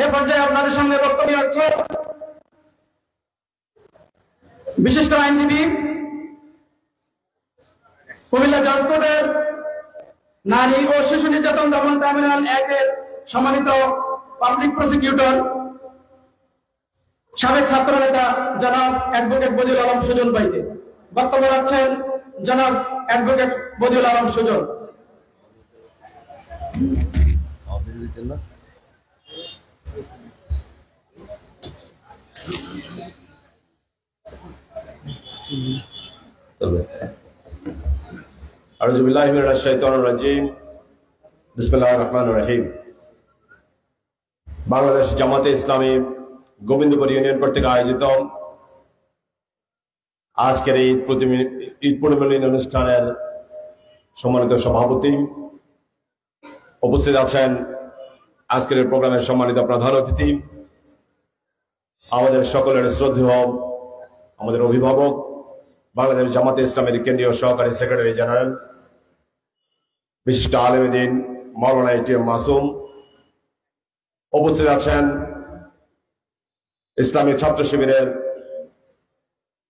এ পর্যায়ে আপনাদের সামনে বক্তব্য রাখছে বিশিষ্ট আইনজীবী, কুমিল্লা জজ কোর্টের নারী ও শিশু নির্যাতন দমন ট্রাইব্যুনাল 1 এর সম্মানিত পাবলিক প্রসিকিউটর, সাবেক ছাত্র নেতা জনাব অ্যাডভোকেট বদিউল আলম সুজন ভাইকে বক্তব্য রাখছেন জনাব অ্যাডভোকেট বদিউল আলম সুজন। আউযু বিল্লাহি মিনাশ শাইতানির রাজীম। বিসমিল্লাহির রহমানির রহিম। বাংলাদেশ জামাতে ইসলামী গোবিন্দপুর ইউনিয়ন কর্তৃক আয়োজিত আজকের এই ঈদ পূর্ণমিলনী অনুষ্ঠানের সম্মানিত সভাপতি, উপস্থিত আছেন আজকের এই প্রোগ্রামের সম্মানিত প্রধান অতিথি, আমাদের সকলের শ্রদ্ধেয় আমাদের অভিভাবক, বাংলাদেশ জামাতে ইসলামের কেন্দ্রীয় সহকারী সেক্রেটারি জেনারেল, বিশিষ্ট আলেম দ্বীন মাওলানা এটিএম মাসুম, উপস্থিত আছেন ইসলামী ছাত্র শিবিরের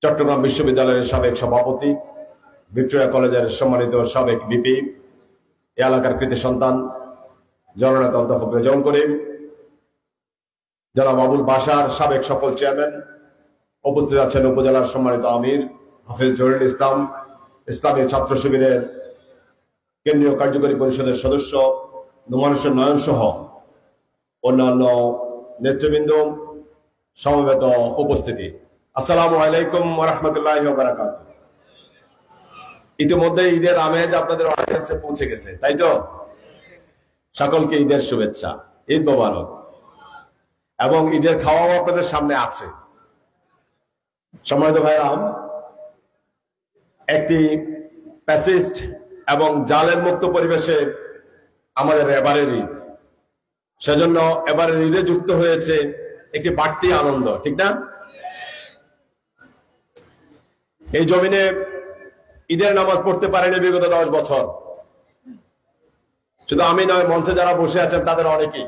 চট্টগ্রাম বিশ্ববিদ্যালয়ের সাবেক সভাপতি, ভিক্টোরিয়া কলেজের সম্মানিত সাবেক ভিপি, এ এলাকার কৃতি সন্তান জননেতা অধ্যাপক রেজাউল করিম, জনাব আবুল বাশার সাবেক সফল চেয়ারম্যান, উপস্থিত আছেন উপজেলার সম্মানিত আমির হাফেজ জহিরুল ইসলাম, ইসলামী ছাত্র শিবিরের কেন্দ্রীয় কার্যকরী পরিষদের সদস্য মানুষের নয়ন সহ অন্যান্য নেতৃবৃন্দ, সমবেত উপস্থিতি, আসসালামু আলাইকুম ওয়া রাহমাতুল্লাহি ওয়া বারাকাতুহু। ইতিমধ্যে ঈদের আমেজ আপনাদের অডিয়েন্সে পৌঁছে গেছে, তাই তো? সকলকে ঈদের শুভেচ্ছা, ঈদ মোবারক। এবং ঈদের খাওয়াও আপনাদের সামনে আছে। সম্মানিত ভাইরা, একটি প্যাসিস্ট এবং জালের মুক্ত পরিবেশে আমাদের এবারের ঈদ, সেজন্য এবারের ঈদে যুক্ত হয়েছে একটি বাড়তি আনন্দ, ঠিক না? এই জমিনে ঈদের নামাজ পড়তে পারেনি বিগত 10 বছর। শুধু আমি নয়, মঞ্চে যারা বসে আছেন তাদের অনেকেই।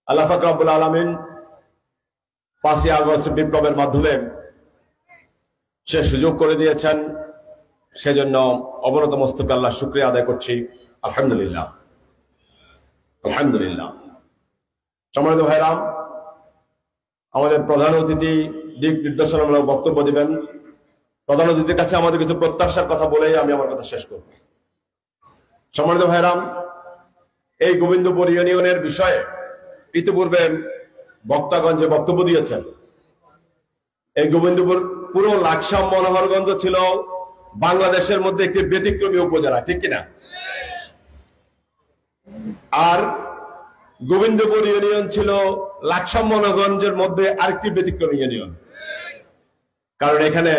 আল্লাহ পাক রব্বুল আলামিন 5ই আগস্ট বিপ্লবের মাধ্যমে সে সুযোগ করে দিয়েছেন, সেজন্য অবনত মস্তকে আল্লাহ শুকরিয়া আদায় করছি। আলহামদুলিল্লাহ, আলহামদুলিল্লাহ। সম্মানিত ভাইরা, আমাদের প্রধান অতিথি দিক নির্দেশনামূলক বক্তব্য দিবেন। প্রধান অতিথির কাছে আমাদের কিছু প্রত্যাশার কথা বলেই আমি আমার কথা শেষ করব। সম্মানিত ভাইরা, এই গোবিন্দপুর ইউনিয়নের বিষয়ে ইতিপূর্বে বক্তাগণ যে বক্তব্য দিয়েছেন, এই গোবিন্দপুর পুরো লাকসাম মনোহরগঞ্জ ছিল বাংলাদেশের মধ্যে একটি ব্যতিক্রমী উপজেলা, ঠিক কিনা? আর গোবিন্দপুর ইউনিয়ন ছিল লাকসাম মনোহরগঞ্জের মধ্যে আরেকটি ব্যতিক্রমী ইউনিয়ন, কারণ এখানে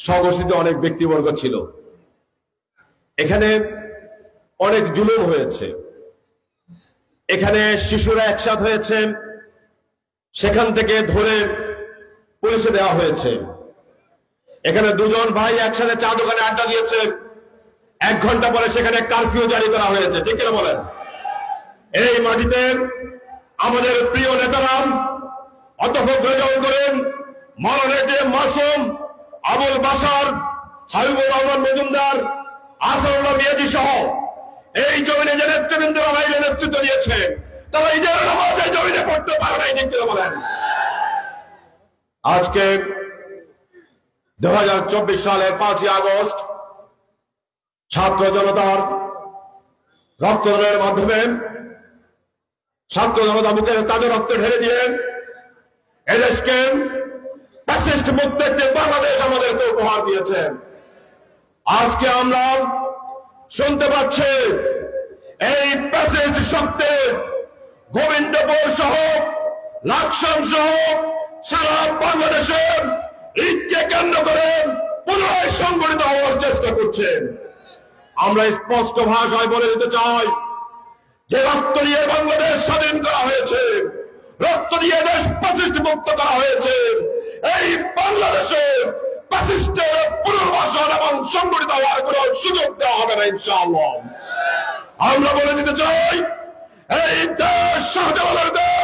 স্বঘোষিত অনেক ব্যক্তিবর্গ ছিল, এখানে অনেক জুলুম হয়েছে, এখানে শিশুরা একসাথ হয়েছে, সেখান থেকে ধরে পুলিশে দেওয়া হয়েছে। এখানে দুজন ভাই একসাথে চা দোকানে আড্ডা দিয়েছে, 1 ঘন্টা পরে সেখানে কারফিউ জারি করা হয়েছে, ঠিক কিনা বলেন? এই মাটিতে আমাদের প্রিয় নেতারা অধ্যাপক রেজাউল করিম, মাওলানা এটিএম মাসুম, আবুল বাশার, হাবিবুর রহমান মজুমদার, আসাদুল্লাহ মিয়াজি সহ এই জমিনে যে নেতৃবৃন্দরা বাইরে নেতৃত্ব দিয়েছে, তারা ঈদের নামাজ এই জমিনে পড়তে পারে নাই, ঠিক কিনা বলেন? আজকে 2024 সালের 5ই আগস্ট ছাত্র জনতার রক্তদানের মাধ্যমে ছাত্র জনতা বুকের তাজা রক্ত ঢেলে দিয়ে এদেশকে ফ্যাসিস্ট মুক্ত একটি বাংলাদেশ আমাদেরকে উপহার দিয়েছেন। আজকে আমরা শুনতে পাচ্ছি এই ফ্যাসিস্ট শক্তি গোবিন্দপুর সহ লাকসাম সহ সারা বাংলাদেশের ঈদকে কেন্দ্র করে পুনরায় সংগঠিত হওয়ার চেষ্টা করছেন। আমরা স্পষ্ট ভাষায় বলে দিতে চাই যে রক্ত দিয়ে বাংলাদেশ স্বাধীন করা হয়েছে, রক্ত দিয়ে দেশ ফ্যাসিস্ট মুক্ত করা হয়েছে। এই বাংলাদেশে ফ্যাসিস্টের পুনর্বাসন এবং সংগঠিত হওয়ার কোন সুযোগ দেওয়া হবে না ইনশাআল্লাহ। আমরা বলে দিতে চাই এই দেশ শাহজালালের দেশ,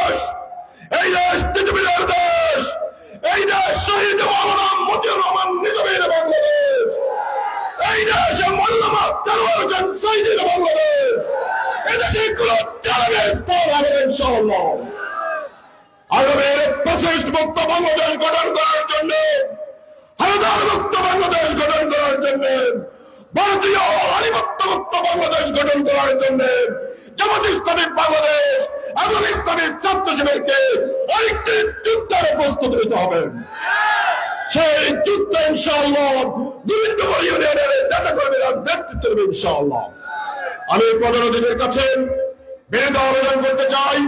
আল্লামা দেলোয়ার হোসেন সাইদির বাংলাদেশ এদেশে কোনো চ্যালেঞ্জের স্থল হবে ইনশাআল্লাহ। আগামীর ফ্যাসিস্ট মুক্ত বাংলাদেশ গঠন করার জন্য, হানাদার মুক্ত বাংলাদেশ গঠন করার জন্য, ভারতীয় আধিপত্য মুক্ত বাংলাদেশ গঠন করার জন্য জামাত ইসলামী বাংলাদেশ এবং ইসলামী ছাত্র শিবিরকে আরেকটি যুদ্ধের প্রস্তুতি নিতে হবে। সেই যুদ্ধে ইনশাআল্লাহ গোবিন্দপুর ইউনিয়নের নেতাকর্মীরা নেতৃত্ব দেবে ইনশাআল্লাহ। আমি প্রধান অতিথির কাছে বিনীত আবেদন করতে চাই,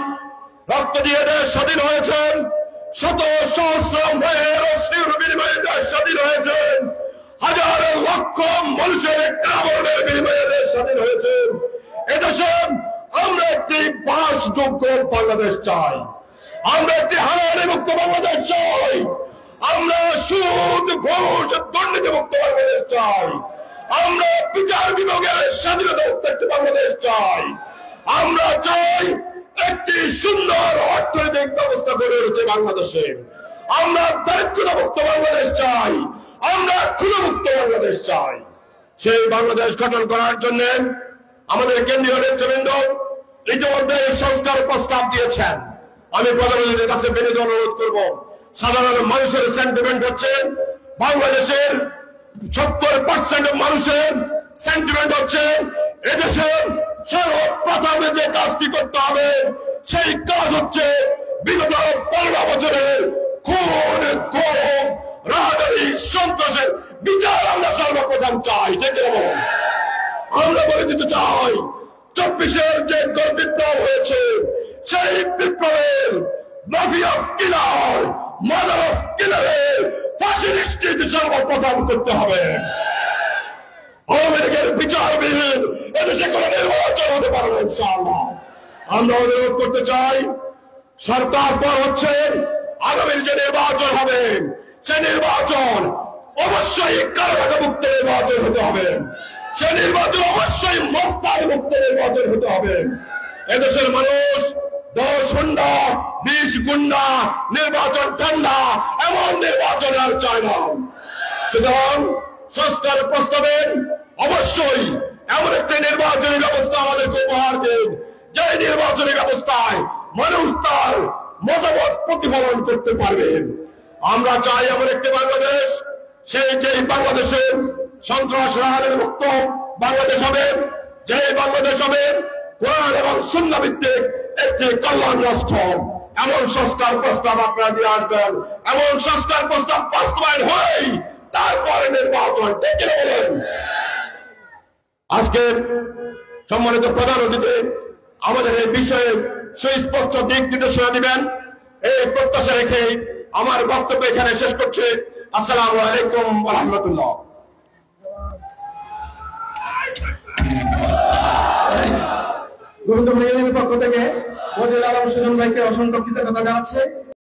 রক্ত দিয়ে দেশ স্বাধীন হয়েছেন, শত সহস্র মায়ের অশ্রুর বিনিময়ে দেশ স্বাধীন হয়েছেন, হাজার লক্ষ মানুষের কামড়ের বিনিময়ে দেশ স্বাধীন হয়েছে। এদেশে আমরা একটি বাসযোগ্য বাংলাদেশ চাই, আমরা একটি হারাহারি মুক্ত বাংলাদেশ চাই, আমরা সুদ ঘুষ দুর্নীতি মুক্ত বাংলাদেশ চাই, আমরা বিচার বিভাগের স্বাধীনতা মুক্ত একটি বাংলাদেশ চাই, আমরা চাই একটি সুন্দর অর্থনৈতিক ব্যবস্থা গড়ে উঠেছে বাংলাদেশে, আমরা দারিদ্রতা মুক্ত বাংলাদেশ চাই, আমরা খুনমুক্ত বাংলাদেশ চাই। সেই বাংলাদেশ গঠন করার জন্য আমাদের কেন্দ্রীয় নেতৃবৃন্দ ইতিমধ্যে সংস্কার প্রস্তাব দিয়েছেন। আমি প্রধানমন্ত্রীর কাছে বিনীত অনুরোধ করব, সাধারণ মানুষের সেন্টিমেন্ট হচ্ছে, বাংলাদেশের 70% মানুষের সেন্টিমেন্ট হচ্ছে এদেশের সর্বপ্রথমে যে কাজটি করতে হবে সেই কাজ হচ্ছে বিগত 15 বছরের খুন, গম, রাজনীতি, সন্ত্রাসের বিচার আমরা সর্বপ্রথম চাই। ঠিক আছে, আমরা বলে দিতে চাই 24-এর যে বিপ্লব হয়েছে সেই বিপ্লবের mafia of killer, mother of কিলারের ফাঁসি নিশ্চিত সর্বপ্রথম করতে হবে। আওয়ামী লীগের বিচারবিহীন এদেশে কোনো নির্বাচন হতে পারবে ইনশাআল্লাহ। আমরা অনুরোধ করতে চাই, সরকার পর হচ্ছে আগামীর যে নির্বাচন হবে সেই নির্বাচন অবশ্যই কারাগার মুক্ত নির্বাচন হতে হবে, সেই নির্বাচন অবশ্যই মস্তান মুক্ত নির্বাচন হতে হবে। এদেশের মানুষ 10 গুন্ডা 20 গুন্ডা নির্বাচন ঠান্ডা এমন নির্বাচন আর চায় না। সুতরাং সংস্কার প্রস্তাবে অবশ্যই এমন একটি নির্বাচনী ব্যবস্থা আমাদেরকে উপহার দিন, যে নির্বাচনী ব্যবস্থায় মানুষ তার মতামত প্রতিফলন করতে পারবেন। আমরা চাই এমন একটি বাংলাদেশ, সেই যে বাংলাদেশে সন্ত্রাস রাজনীতি মুক্ত বাংলাদেশ হবে, যে বাংলাদেশ হবে কোরআন এবং সুন্নাহ ভিত্তিক একটি কল্যাণ রাষ্ট্র। এমন সংস্কার প্রস্তাব আপনারা দিয়ে আসবেন, এমন সংস্কার প্রস্তাব বাস্তবায়ন হয়েই তারপরে নির্বাচন। ঠিক বলেন। আজকে সম্মানিত প্রধান অতিথি আমাদের এই বিষয়ে সুস্পষ্ট দিক নির্দেশনা দিবেন, এই প্রত্যাশা রেখে আমার বক্তব্য এখানে শেষ করছি। আসসালামু আলাইকুম ওয়া রাহমাতুল্লাহ। গোবিন্দপুর ইউনিয়নের পক্ষ থেকে ওয়াজির আলম সুজন ভাইকে অসংখ্য কৃতজ্ঞতা জানাচ্ছি।